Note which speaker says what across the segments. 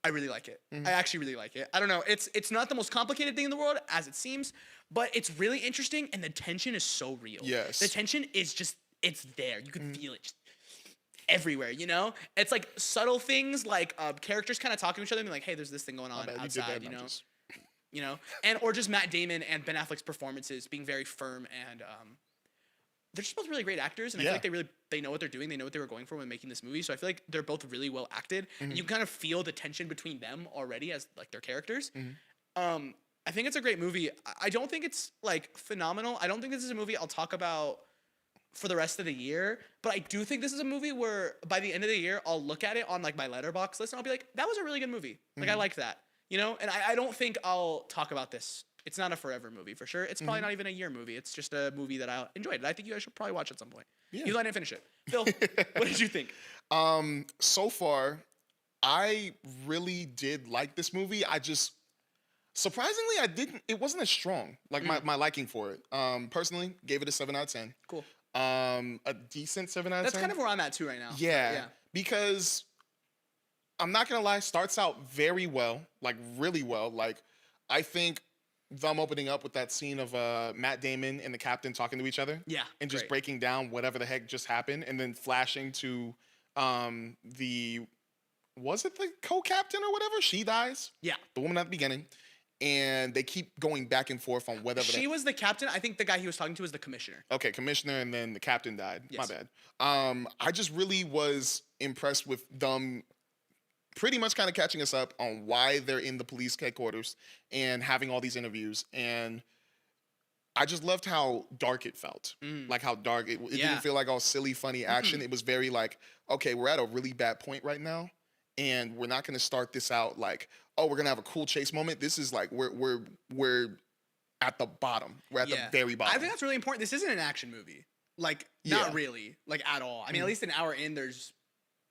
Speaker 1: I really like it. I actually really like it. I don't know. It's not the most complicated thing in the world as it seems, but it's really interesting and the tension is so real.
Speaker 2: Yes.
Speaker 1: The tension is just it's there. You can feel it just everywhere, you know? It's like subtle things like characters kind of talking to each other and being like, "Hey, there's this thing going on outside," you know? You know? And or just Matt Damon and Ben Affleck's performances being very firm and they're just both really great actors, and I feel like they know what they're doing. They know what they were going for when making this movie. So I feel like they're both really well acted, and you kind of feel the tension between them already as like their characters. I think it's a great movie. I don't think it's like phenomenal. I don't think this is a movie I'll talk about for the rest of the year, but I do think this is a movie where by the end of the year I'll look at it on like my Letterboxd list and I'll be like, that was a really good movie. Like I liked that, you know. And I don't think I'll talk about this. It's not a forever movie for sure. It's probably not even a year movie. It's just a movie that I enjoyed. I think you guys should probably watch at some point. Yeah. You didn't finish it. Phil, what did you think?
Speaker 2: So far, I really did like this movie. I just, surprisingly, it wasn't as strong. Like my liking for it. Personally, gave it a 7 out of 10.
Speaker 1: Cool.
Speaker 2: A decent 7 out of 10.
Speaker 1: That's kind of where I'm at too right now.
Speaker 2: Yeah. Because I'm not going to lie, starts out very well, like really well. Like I think them opening up with that scene of Matt Damon and the captain talking to each other.
Speaker 1: Yeah.
Speaker 2: And just breaking down whatever the heck just happened. And then flashing to was it the co-captain or whatever? She dies.
Speaker 1: Yeah.
Speaker 2: The woman at the beginning. And they keep going back and forth on whether
Speaker 1: she was the captain. I think the guy he was talking to was the commissioner.
Speaker 2: Okay, commissioner, and then the captain died.
Speaker 1: Yes.
Speaker 2: My bad. I just really was impressed with them pretty much kind of catching us up on why they're in the police headquarters and having all these interviews. And I just loved how dark it felt. Like how dark it didn't feel like all silly, funny action. It was very like, okay, we're at a really bad point right now. And we're not going to start this out like, oh, we're going to have a cool chase moment. This is like, we're at the bottom. We're at the very bottom.
Speaker 1: I think that's really important. This isn't an action movie. Like, not really. Like, at all. I mean, at least an hour in, there's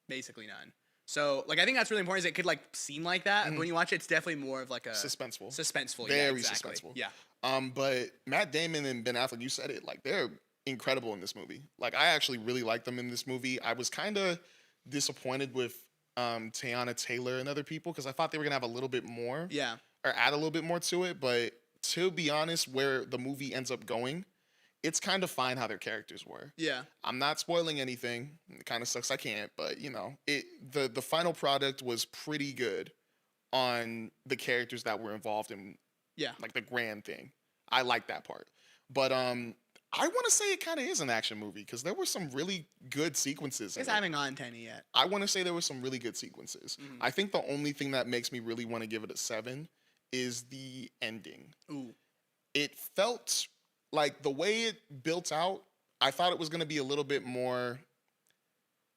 Speaker 1: basically none. So, like, I think that's really important. Is it could, like, seem like that. But when you watch it, it's definitely more of, like, a...
Speaker 2: Suspenseful.
Speaker 1: Very suspenseful. Yeah.
Speaker 2: But Matt Damon and Ben Affleck, you said it. Like, they're incredible in this movie. Like, I actually really like them in this movie. I was kind of disappointed with Teyana Taylor and other people because I thought they were going to have a little bit more.
Speaker 1: Yeah.
Speaker 2: Or add a little bit more to it. But to be honest, where the movie ends up going, it's kind of fine how their characters were. Yeah. I'm not spoiling anything. It kind of sucks I can't, but you know, the final product was pretty good on the characters that were involved in like the grand thing. I like that part. But I want to say it kind of is an action movie because there were some really good sequences.
Speaker 1: I haven't gotten to any yet.
Speaker 2: I want to say there were some really good sequences. I think the only thing that makes me really want to give it a 7 is the ending. Ooh. It felt like the way it built out, I thought it was going to be a little bit more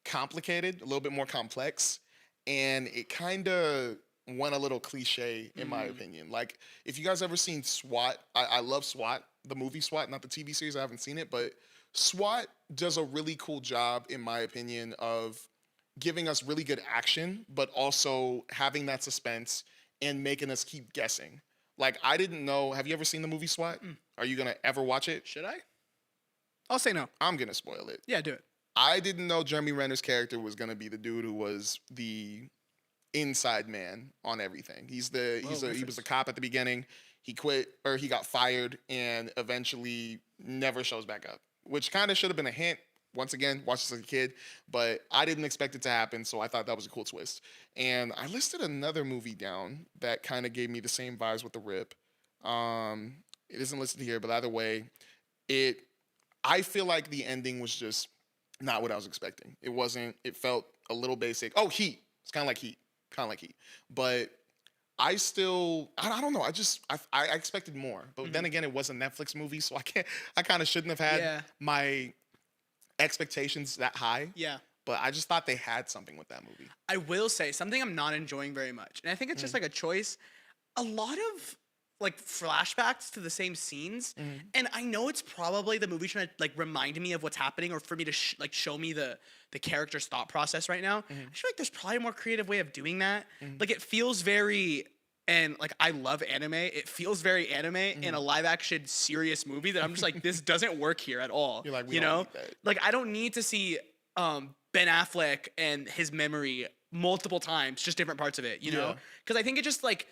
Speaker 2: complicated, a little bit more complex, and it kind of went a little cliche in my opinion. Like, if you guys ever seen SWAT, I love SWAT, the movie SWAT, not the TV series. I haven't seen it, but SWAT does a really cool job, in my opinion, of giving us really good action, but also having that suspense and making us keep guessing. Like, I didn't know. Have you ever seen the movie SWAT? Are you going to ever watch it?
Speaker 1: Should I? I'll say no.
Speaker 2: I'm going to spoil it.
Speaker 1: Yeah, do it.
Speaker 2: I didn't know Jeremy Renner's character was going to be the dude who was the inside man on everything. He was a cop at the beginning. He quit, or he got fired, and eventually never shows back up, which kind of should have been a hint. Once again, watched this as a kid, but I didn't expect it to happen, so I thought that was a cool twist. And I listed another movie down that kind of gave me the same vibes with The Rip. It isn't listed here, but either way, I feel like the ending was just not what I was expecting. It felt a little basic. Oh, Heat. It's kind of like Heat. But I don't know. I expected more. But then again, it was a Netflix movie, so I kind of shouldn't have had my expectations that high. Yeah. But I just thought they had something with that movie.
Speaker 1: I will say something I'm not enjoying very much. And I think it's just like a choice. A lot of like flashbacks to the same scenes. And I know it's probably the movie trying to like remind me of what's happening or for me to show me the character's thought process right now. I feel like there's probably a more creative way of doing that. Like, it feels very... And, like, I love anime. It feels very anime in a live-action serious movie that I'm just like, this doesn't work here at all.
Speaker 2: You're like,
Speaker 1: you know? Like, I don't need to see Ben Affleck and his memory multiple times, just different parts of it, you know?
Speaker 2: Yeah.
Speaker 1: Because I think it just like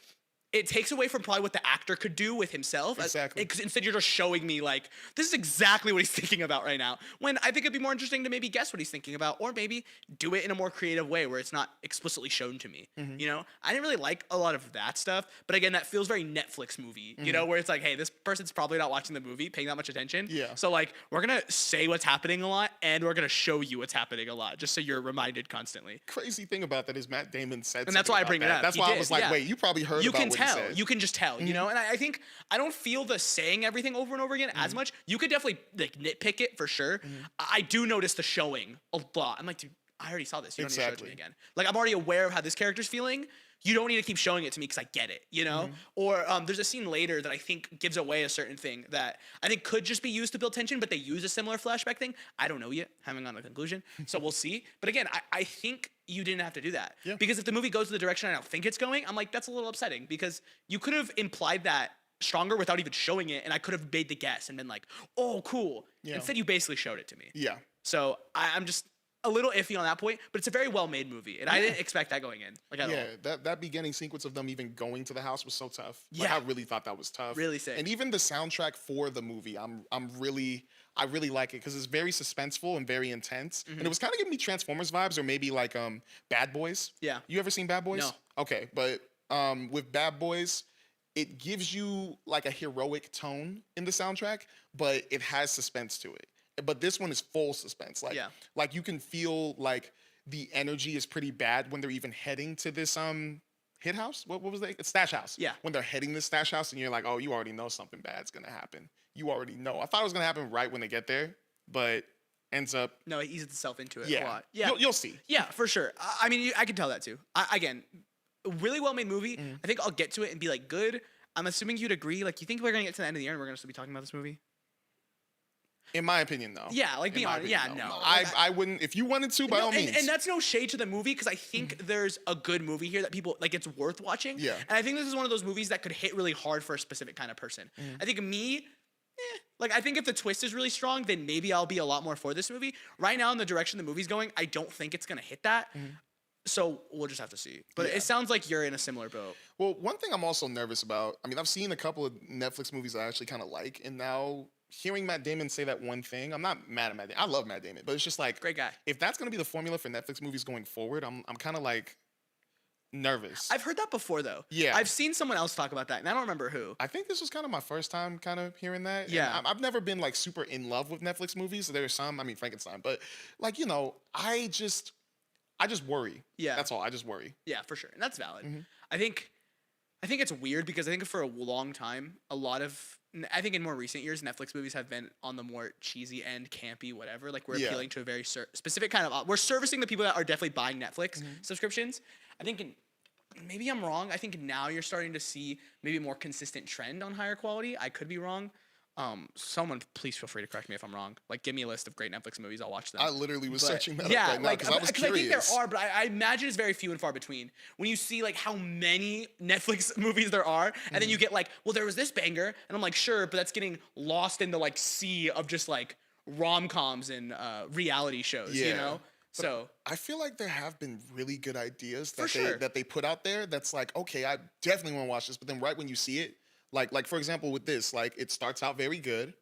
Speaker 1: it takes away from probably what the actor could do with himself.
Speaker 2: Exactly.
Speaker 1: Because instead you're just showing me like this is exactly what he's thinking about right now. When I think it'd be more interesting to maybe guess what he's thinking about, or maybe do it in a more creative way where it's not explicitly shown to me. You know, I didn't really like a lot of that stuff. But again, that feels very Netflix movie. You know, where it's like, hey, this person's probably not watching the movie, paying that much attention.
Speaker 2: Yeah.
Speaker 1: So like we're gonna say what's happening a lot, and we're gonna show you what's happening a lot, just so you're reminded constantly.
Speaker 2: Crazy thing about that is Matt Damon said,
Speaker 1: and that's why I bring it up.
Speaker 2: That's why I was like, wait, you probably heard.
Speaker 1: You
Speaker 2: about
Speaker 1: can
Speaker 2: what
Speaker 1: tell.
Speaker 2: He said.
Speaker 1: You can just tell. You know, and I think I don't feel the saying everything over and over again as much. You could definitely like nitpick it for sure. I do notice the showing a lot. I'm like, dude, I already saw this. You don't need to show it to me again. Like I'm already aware of how this character's feeling. You don't need to keep showing it to me because I get it, you know? Or there's a scene later that I think gives away a certain thing that I think could just be used to build tension, but they use a similar flashback thing. I don't know yet. Haven't gotten a conclusion. So we'll see. But again, I think you didn't have to do that.
Speaker 2: Yeah.
Speaker 1: Because if the movie goes to the direction I don't think it's going, I'm like, that's a little upsetting because you could have implied that stronger without even showing it, and I could have made the guess and been like, oh, cool.
Speaker 2: Yeah.
Speaker 1: Instead, you basically showed it to me.
Speaker 2: Yeah.
Speaker 1: So I'm just a little iffy on that point, but it's a very well-made movie, and I didn't expect that going in, like at all.
Speaker 2: That beginning sequence of them even going to the house was so tough. Like,
Speaker 1: Yeah.
Speaker 2: I really thought that was tough.
Speaker 1: Really sick.
Speaker 2: And even the soundtrack for the movie, I really like it because it's very suspenseful and very intense. And it was kind of giving me Transformers vibes, or maybe like Bad Boys.
Speaker 1: Yeah.
Speaker 2: You ever seen Bad Boys?
Speaker 1: No.
Speaker 2: Okay, but with Bad Boys, it gives you like a heroic tone in the soundtrack, but it has suspense to it. But this one is full suspense. Like,
Speaker 1: Yeah.
Speaker 2: like you can feel like the energy is pretty bad when they're even heading to this hit house. What was that? It's Stash House.
Speaker 1: Yeah.
Speaker 2: When they're heading to Stash House, and you're like, oh, you already know something bad's gonna happen. You already know. I thought it was gonna happen right when they get there, but ends up.
Speaker 1: No, it eases itself into it a
Speaker 2: Yeah.
Speaker 1: lot. Yeah.
Speaker 2: You'll see.
Speaker 1: Yeah, for sure. I mean, I can tell that too. Again, a really well-made movie. I think I'll get to it and be like, good. I'm assuming you'd agree. Like, you think we're gonna get to the end of the year and we're gonna still be talking about this movie?
Speaker 2: In my opinion, no.
Speaker 1: Yeah, like,
Speaker 2: In
Speaker 1: be
Speaker 2: my
Speaker 1: honest.
Speaker 2: opinion,
Speaker 1: Yeah, no.
Speaker 2: I wouldn't. If you wanted to, by all means.
Speaker 1: And that's no shade to the movie because I think there's a good movie here that people like. It's worth watching.
Speaker 2: Yeah.
Speaker 1: And I think this is one of those movies that could hit really hard for a specific kind of person. I think me, like I think if the twist is really strong, then maybe I'll be a lot more for this movie. Right now, in the direction the movie's going, I don't think it's gonna hit that. So we'll just have to see. But it sounds like you're in a similar boat.
Speaker 2: Well, one thing I'm also nervous about. I mean, I've seen a couple of Netflix movies I actually kind of like, and now hearing Matt Damon say that one thing, I'm not mad at Matt Damon. I love Matt Damon, but it's just like,
Speaker 1: Great guy.
Speaker 2: if that's gonna be the formula for Netflix movies going forward, I'm kind of like nervous.
Speaker 1: I've heard that before though.
Speaker 2: Yeah.
Speaker 1: I've seen someone else talk about that, and I don't remember who.
Speaker 2: I think this was kind of my first time kind of hearing that. And
Speaker 1: Yeah.
Speaker 2: I've never been like super in love with Netflix movies. There's some, I mean Frankenstein, but like, you know, I just worry.
Speaker 1: Yeah.
Speaker 2: That's all. I just worry.
Speaker 1: Yeah, for sure, and that's valid. I think it's weird because I think for a long time, I think in more recent years, Netflix movies have been on the more cheesy end, campy, whatever. Like we're appealing to a very specific kind of. We're servicing the people that are definitely buying Netflix subscriptions. I think maybe I'm wrong. I think now you're starting to see maybe a more consistent trend on higher quality. I could be wrong. Someone please feel free to correct me if I'm wrong. Like give me a list of great Netflix movies. I'll watch them.
Speaker 2: I literally was searching that
Speaker 1: yeah,
Speaker 2: up right now because I was curious.
Speaker 1: I think there are, but I imagine it's very few and far between. When you see like how many Netflix movies there are, and then you get like, well, there was this banger, and I'm like, sure, but that's getting lost in the like sea of just like rom-coms and reality shows, you know? So
Speaker 2: I feel like there have been really good ideas
Speaker 1: For
Speaker 2: that they put out there that's like, okay, I definitely want to watch this, but then right when you see it, like for example with this, like it starts out very good,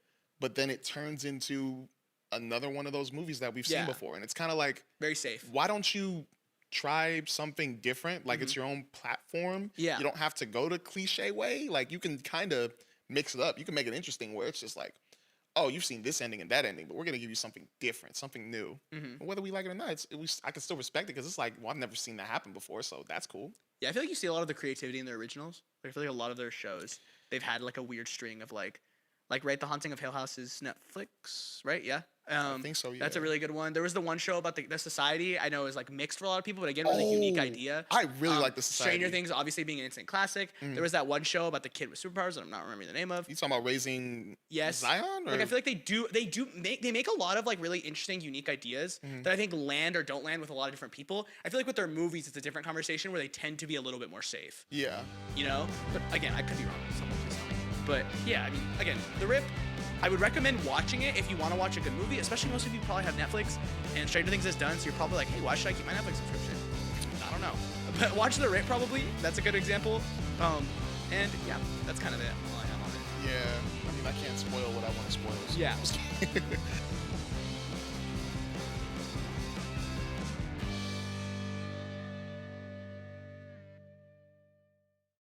Speaker 2: but then it turns into another one of those movies that we've seen before, and it's kind of like
Speaker 1: very safe.
Speaker 2: Why don't you try something different? Like it's your own platform.
Speaker 1: Yeah.
Speaker 2: You don't have to go the cliche way. Like you can kind of mix it up. You can make it interesting where it's just like, oh, you've seen this ending and that ending, but we're gonna give you something different, something new. Whether we like it or not, I can still respect it because it's like, well, I've never seen that happen before, so that's cool.
Speaker 1: Yeah, I feel like you see a lot of the creativity in their originals. Like, I feel like a lot of their shows, they've had like a weird string of like right, The Haunting of Hill House is Netflix, right? Yeah.
Speaker 2: I think so, yeah.
Speaker 1: That's a really good one. There was the one show about the Society. I know is like mixed for a lot of people, but again, really unique idea.
Speaker 2: I really like The Society.
Speaker 1: Stranger Things, obviously being an instant classic. There was that one show about the kid with superpowers that I'm not remembering the name of.
Speaker 2: You talking about Raising Zion? Or?
Speaker 1: Like I feel like they make a lot of like really interesting, unique ideas that I think land or don't land with a lot of different people. I feel like with their movies, it's a different conversation where they tend to be a little bit more safe.
Speaker 2: Yeah.
Speaker 1: You know? But again, I could be wrong. Someone please tell me. But yeah, I mean, again, The Rip, I would recommend watching it if you want to watch a good movie, especially most of you probably have Netflix, and Stranger Things is done, so you're probably like, hey, why should I keep my Netflix subscription? I know. But watch The Rape probably. That's a good example. And yeah, that's kind of it. All I have on it.
Speaker 2: Yeah. I mean, I can't spoil what I want to spoil. So
Speaker 1: Yeah.